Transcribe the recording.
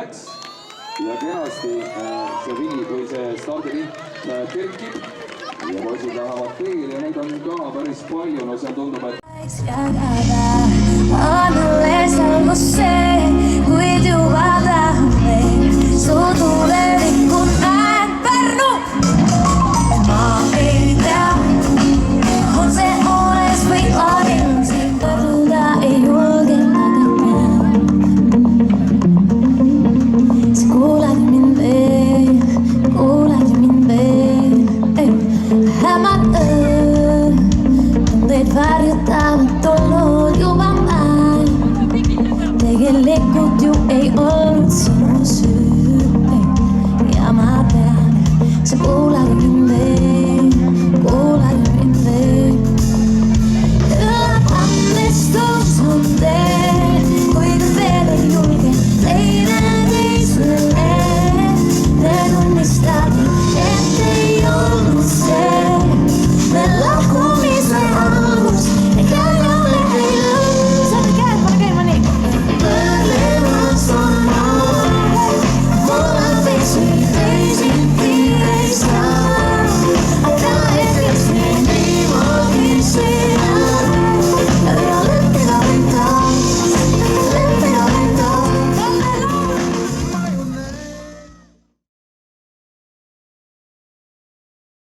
läks ja kenasti see vili, kui see stardiliht kerkib ja poisid lähevad teele ja neid on ka päris palju, no see tundub, et Varjottamat tullut juvan päin. Teille kutju ei ole.